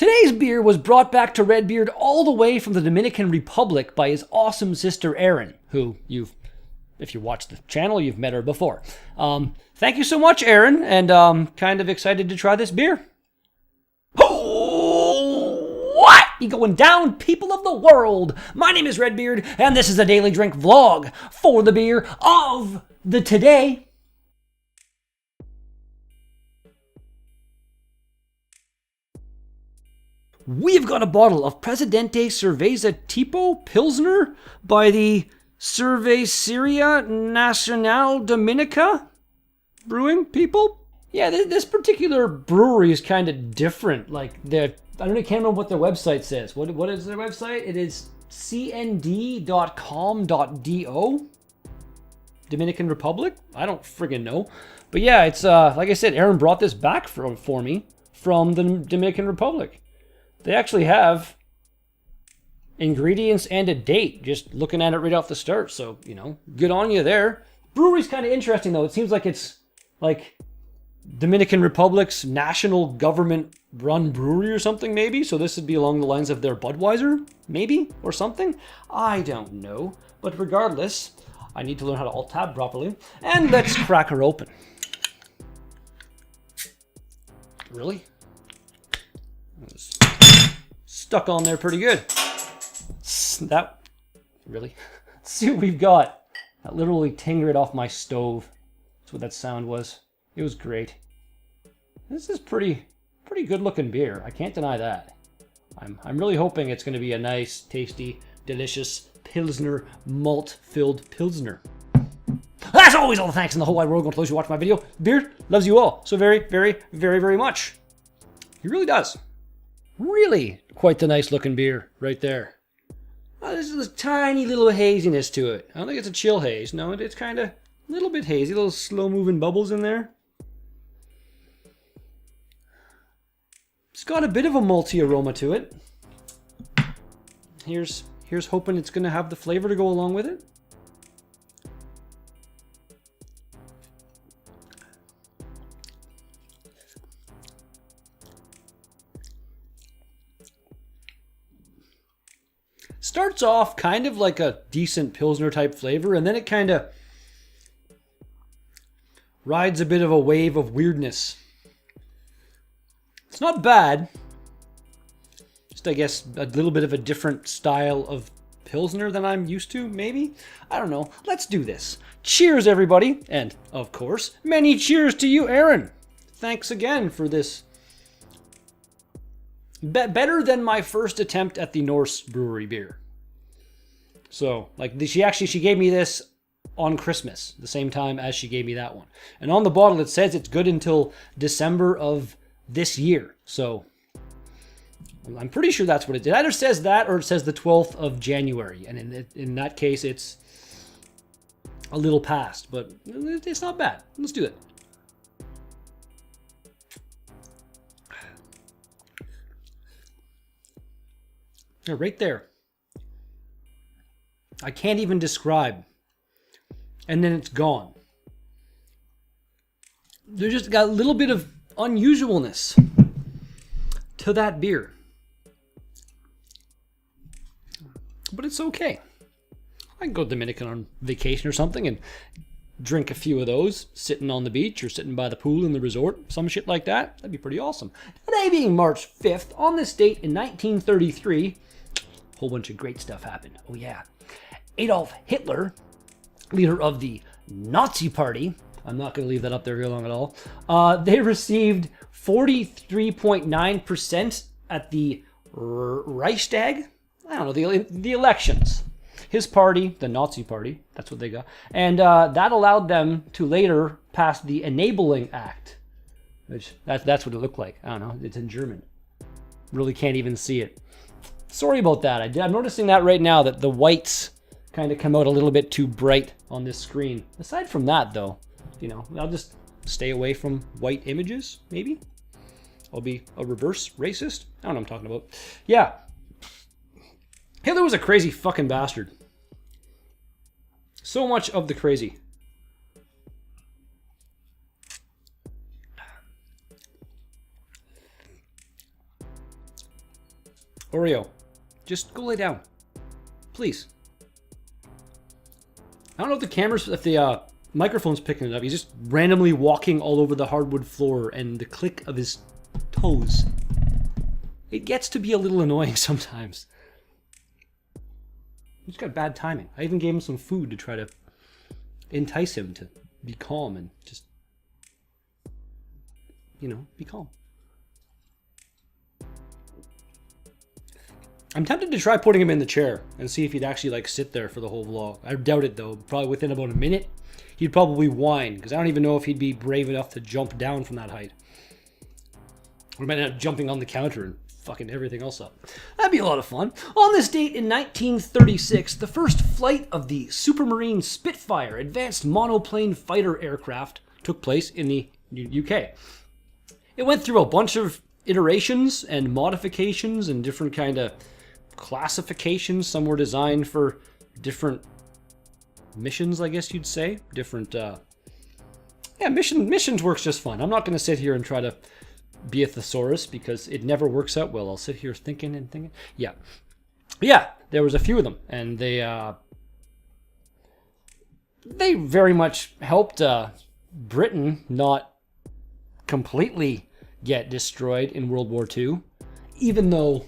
Today's beer was brought back to Redbeard all the way from the Dominican Republic by his awesome sister Erin, who if you watch the channel, you've met her before. Thank you so much, Erin, and kind of excited to try this beer. What? You going down, people of the world? My name is Redbeard, and this is a Daily Drink vlog for the beer of the today. We've got a bottle of Presidente Cerveza Tipo Pilsner by the Cerveceria Nacional Dominica brewing people. Yeah, this particular brewery is kind of different. Like, I can't remember what their website says. What is their website? It is cnd.com.do. Dominican Republic? I don't friggin' know. But yeah, it's like I said, Erin brought this back for me from the Dominican Republic. They actually have ingredients and a date, just looking at it right off the start. So, good on you there. Brewery's kind of interesting, though. It seems like it's like Dominican Republic's national government-run brewery or something, maybe. So this would be along the lines of their Budweiser, maybe, or something. I don't know. But regardless, I need to learn how to alt-tab properly. And let's crack her open. Really? Stuck on there pretty good. Really? Let's see what we've got. That literally tingered off my stove. That's what that sound was. It was great. This is pretty good looking beer. I can't deny that. I'm really hoping it's going to be a nice, tasty, delicious Pilsner, malt-filled Pilsner. As always, all the thanks in the whole wide world going to those who watch my video. Beer loves you all so very, very, very, very much. He really does. Really quite the nice looking beer right there. Oh, there's this tiny little haziness to it. I don't think it's a chill haze. No, it's kind of a little bit hazy. Little slow moving bubbles in there. It's got a bit of a malty aroma to it. Here's hoping it's going to have the flavor to go along with it. Starts off kind of like a decent Pilsner type flavor, and then it kind of rides a bit of a wave of weirdness. It's not bad. Just, I guess, a little bit of a different style of Pilsner than I'm used to, maybe? I don't know. Let's do this. Cheers, everybody. And, of course, many cheers to you, Erin. Thanks again for this. Better than my first attempt at the Norse Brewery beer. So, like, she gave me this on Christmas, the same time as she gave me that one. And on the bottle it says it's good until December of this year. So, I'm pretty sure that's what it did. Either says that or it says the 12th of January. And in that case, it's a little past, but it's not bad. Let's do it. Yeah, right there. I can't even describe. And then it's gone. There's just got a little bit of unusualness to that beer. But it's okay. I can go to Dominican on vacation or something and drink a few of those, sitting on the beach or sitting by the pool in the resort, some shit like that. That'd be pretty awesome. Today being March 5th, on this date in 1933, a whole bunch of great stuff happened. Oh yeah. Adolf Hitler, leader of the Nazi Party, I'm not going to leave that up there very long at all, they received 43.9% at the Reichstag. I don't know, the elections. His party, the Nazi Party, that's what they got. And that allowed them to later pass the Enabling Act, which that's what it looked like. I don't know, it's in German. Really can't even see it. Sorry about that. I'm noticing that right now, that the whites kind of come out a little bit too bright on this screen. Aside from that, though, I'll just stay away from white images, maybe. I'll be a reverse racist. I don't know what I'm talking about. Yeah. Hitler was a crazy fucking bastard. So much of the crazy. Oreo, just go lay down. Please. I don't know if the camera's, if the microphone's picking it up. He's just randomly walking all over the hardwood floor and the click of his toes. It gets to be a little annoying sometimes. He's got bad timing. I even gave him some food to try to entice him to be calm and just, you know, be calm. I'm tempted to try putting him in the chair and see if he'd actually like sit there for the whole vlog. I doubt it though. Probably within about a minute, he'd probably whine because I don't even know if he'd be brave enough to jump down from that height. Or might end up jumping on the counter and fucking everything else up. That'd be a lot of fun. On this date in 1936, the first flight of the Supermarine Spitfire advanced monoplane fighter aircraft took place in the UK. It went through a bunch of iterations and modifications and different kind of classifications. Some were designed for different missions, I guess you'd say. Different, missions works just fine. I'm not going to sit here and try to be a thesaurus because it never works out well. I'll sit here thinking and thinking. Yeah, there was a few of them, and they very much helped Britain not completely get destroyed in World War II, even though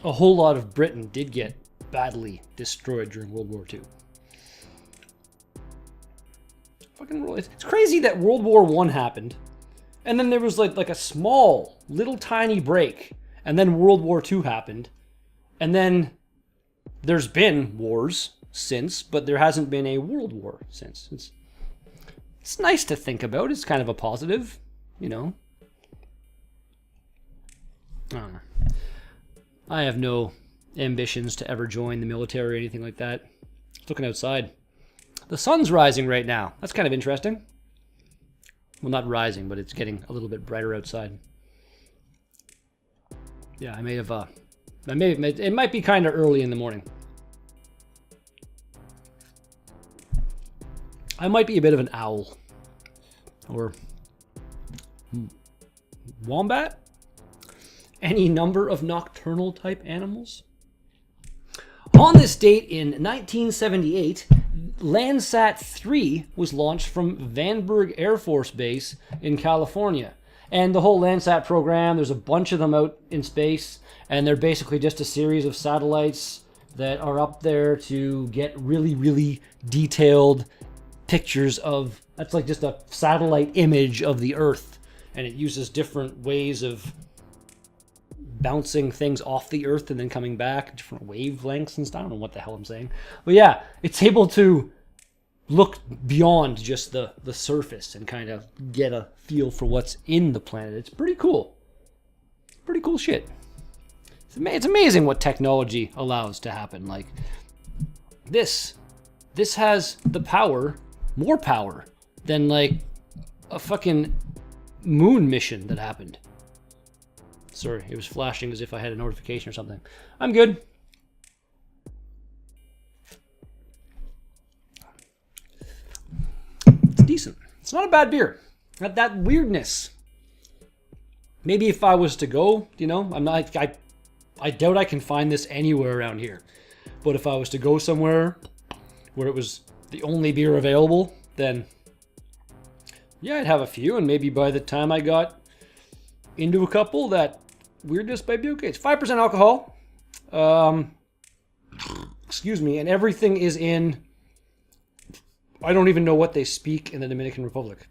a whole lot of Britain did get badly destroyed during World War II. It's crazy that World War I happened, and then there was like a small, little tiny break, and then World War II happened, and then there's been wars since, but there hasn't been a world war since. It's nice to think about. It's kind of a positive, you know. I don't know. I have no ambitions to ever join the military or anything like that. Looking outside. The sun's rising right now. That's kind of interesting. Well, not rising, but it's getting a little bit brighter outside. Yeah, it might be kind of early in the morning. I might be a bit of an owl. Or wombat? Any number of nocturnal type animals. On this date in 1978, Landsat 3 was launched from Vandenberg Air Force Base in California. And the whole Landsat program, there's a bunch of them out in space, and they're basically just a series of satellites that are up there to get really, really detailed pictures of, that's like just a satellite image of the Earth. And it uses different ways of bouncing things off the Earth and then coming back, different wavelengths and stuff. I don't know what the hell I'm saying. But yeah, it's able to look beyond just the surface and kind of get a feel for what's in the planet. It's pretty cool. Pretty cool shit. It's amazing what technology allows to happen. Like, this has the power, more power, than like a fucking moon mission that happened. Sorry, it was flashing as if I had a notification or something. I'm good. It's decent. It's not a bad beer. Not that weirdness. Maybe if I was to go, you know, I doubt I can find this anywhere around here. But if I was to go somewhere where it was the only beer available, then yeah, I'd have a few, and maybe by the time I got into a couple, that weirdness might be okay. It's 5% alcohol. Excuse me, and everything is in, I don't even know what they speak in the Dominican Republic.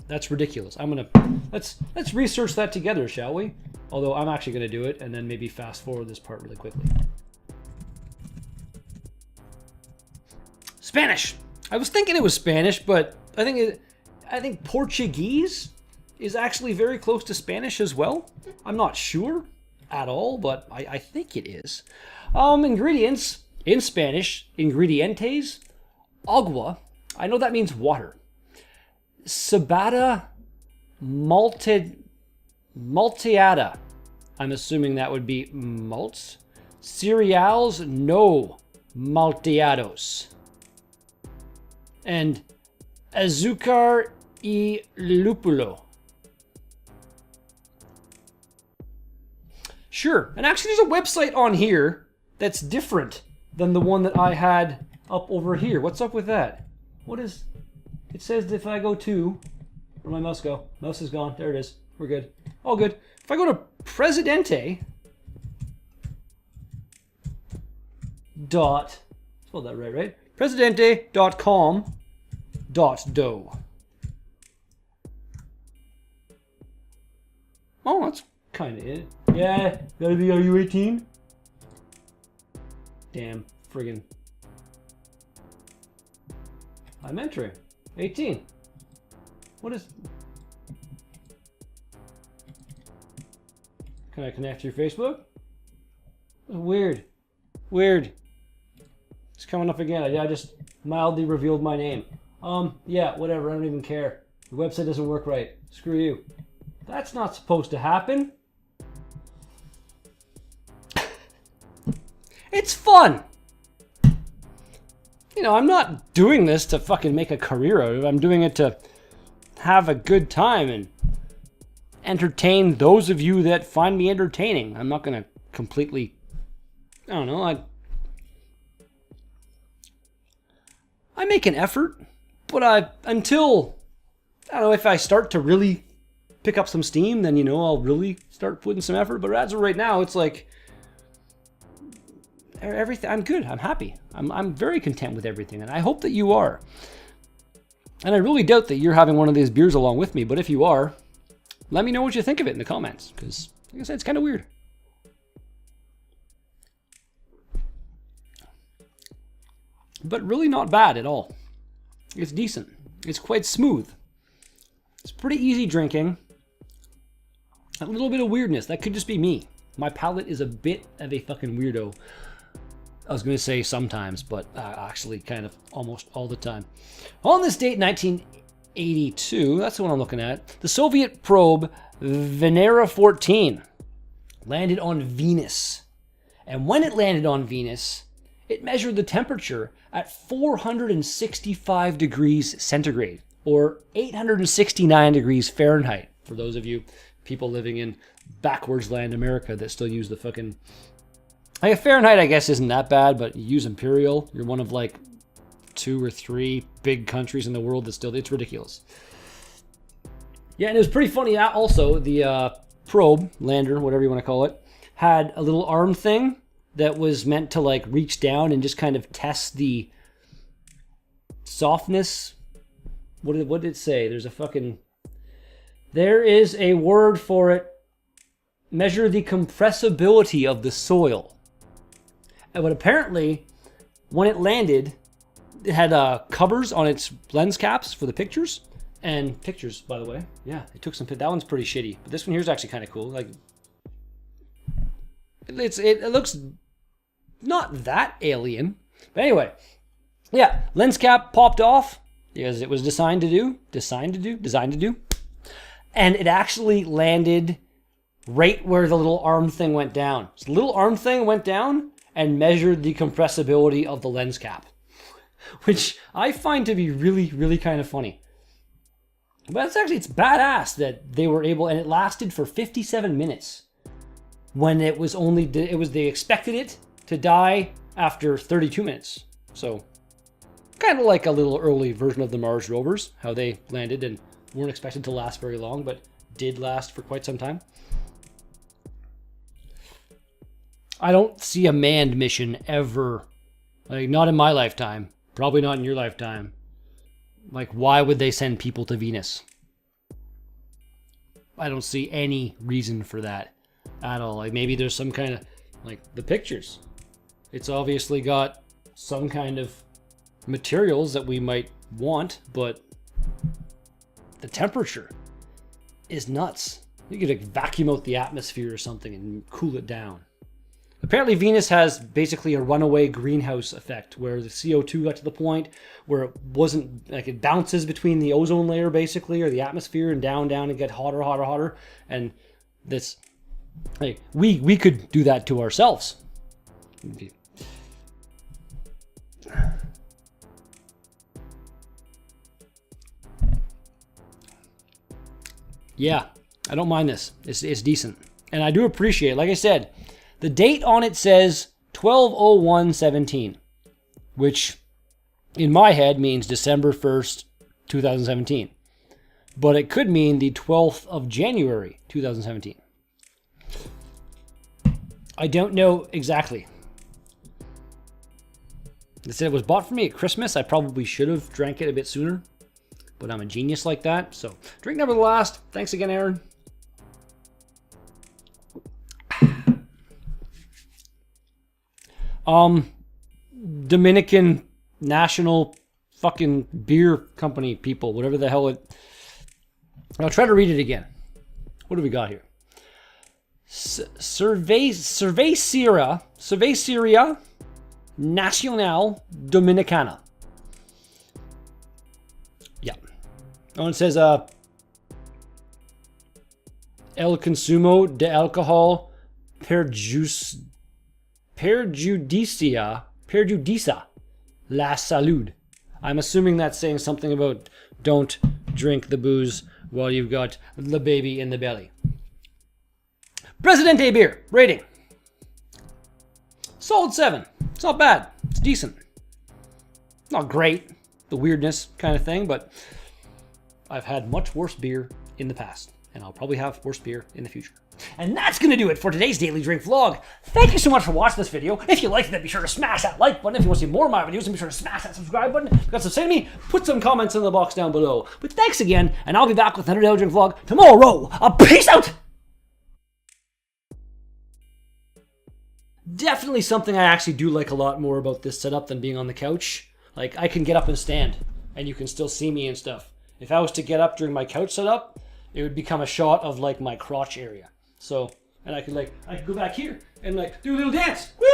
That's ridiculous. Let's research that together, shall we? Although I'm actually going to do it and then maybe fast forward this part really quickly. Spanish. I was thinking it was Spanish, but I think Portuguese is actually very close to Spanish as well. I'm not sure at all, but I think it is. Ingredients in Spanish, ingredientes, agua. I know that means water. Cebada malteada. I'm assuming that would be malts. Cereals no malteados. And azúcar y lúpulo. Sure. And actually, there's a website on here that's different than the one that I had up over here. What's up with that? What is... It says that if I go to... Where'd my mouse go? Mouse is gone. There it is. We're good. All good. If I go to Presidente... Spelled that right? Presidente.com.do. Oh, that's kind of it. Yeah, gotta be, are you 18? Damn, friggin'. I'm entering. 18. What is... Can I connect to your Facebook? Weird. Weird. It's coming up again. I just mildly revealed my name. Yeah, whatever. I don't even care. The website doesn't work right. Screw you. That's not supposed to happen. It's fun. You know, I'm not doing this to fucking make a career out of it. I'm doing it to have a good time and entertain those of you that find me entertaining. I'm not going to completely... I don't know. I make an effort, but until... I don't know, if I start to really pick up some steam, then, you know, I'll really start putting some effort. But as of right now, it's like... Everything, I'm good. I'm happy. I'm very content with everything, and I hope that you are. And I really doubt that you're having one of these beers along with me, but if you are, let me know what you think of it in the comments, because, like I said, it's kind of weird. But really not bad at all. It's decent. It's quite smooth. It's pretty easy drinking. A little bit of weirdness. That could just be me. My palate is a bit of a fucking weirdo. I was going to say sometimes, but actually kind of almost all the time. On this date, 1982, that's the one I'm looking at, the Soviet probe Venera 14 landed on Venus. And when it landed on Venus, it measured the temperature at 465 degrees centigrade, or 869 degrees Fahrenheit, for those of you people living in backwards land America that still use the fucking... Like, Fahrenheit, I guess, isn't that bad, but you use imperial, you're one of, like, 2 or 3 big countries in the world that still... It's ridiculous. Yeah, and it was pretty funny. Also, the probe, lander, whatever you want to call it, had a little arm thing that was meant to, like, reach down and just kind of test the softness. What did it say? There's a fucking... There is a word for it. Measure the compressibility of the soil. But apparently, when it landed, it had covers on its lens caps for the pictures. And pictures, by the way. Yeah, they took some... That one's pretty shitty. But this one here is actually kind of cool. Like, it looks not that alien. But anyway, yeah, lens cap popped off, as it was designed to do. And it actually landed right where the little arm thing went down. So the little arm thing went down and measured the compressibility of the lens cap, which I find to be really, really kind of funny. But it's badass that they were able, and it lasted for 57 minutes when they expected it to die after 32 minutes. So kind of like a little early version of the Mars rovers, how they landed and weren't expected to last very long, but did last for quite some time. I don't see a manned mission ever, like, not in my lifetime, probably not in your lifetime. Like, why would they send people to Venus? I don't see any reason for that at all. Like, maybe there's some kind of, like, the pictures. It's obviously got some kind of materials that we might want, but the temperature is nuts. You could, like, vacuum out the atmosphere or something and cool it down. Apparently Venus has basically a runaway greenhouse effect where the CO2 got to the point where it wasn't, like, it bounces between the ozone layer basically, or the atmosphere, and down and get hotter. And this, like, we could do that to ourselves. Yeah, I don't mind this. It's decent. And I do appreciate it. Like I said, the date on it says 12/01/17, which in my head means December 1st, 2017. But it could mean the 12th of January, 2017. I don't know exactly. They said it was bought for me at Christmas. I probably should have drank it a bit sooner, but I'm a genius like that. So, drink never the last. Thanks again, Erin. Dominican National fucking beer company people, whatever the hell it... I'll try to read it again. What do we got here? Cerveceria Nacional Dominicana. Yeah. Oh, it says El consumo de alcohol perjudicia la salud. I'm assuming that's saying something about don't drink the booze while you've got the baby in the belly. Presidente beer. Rating. Solid 7. It's not bad. It's decent. Not great. The weirdness kind of thing, but I've had much worse beer in the past, and I'll probably have worse beer in the future. And that's going to do it for today's Daily Drink vlog. Thank you so much for watching this video. If you liked it, be sure to smash that like button. If you want to see more of my videos, then be sure to smash that subscribe button. If you've got something to say to me, put some comments in the box down below. But thanks again, and I'll be back with another Daily Drink vlog tomorrow. Peace out! Definitely something I actually do like a lot more about this setup than being on the couch. Like, I can get up and stand, and you can still see me and stuff. If I was to get up during my couch setup, it would become a shot of, like, my crotch area. So, and I could go back here and, like, do a little dance. Woo!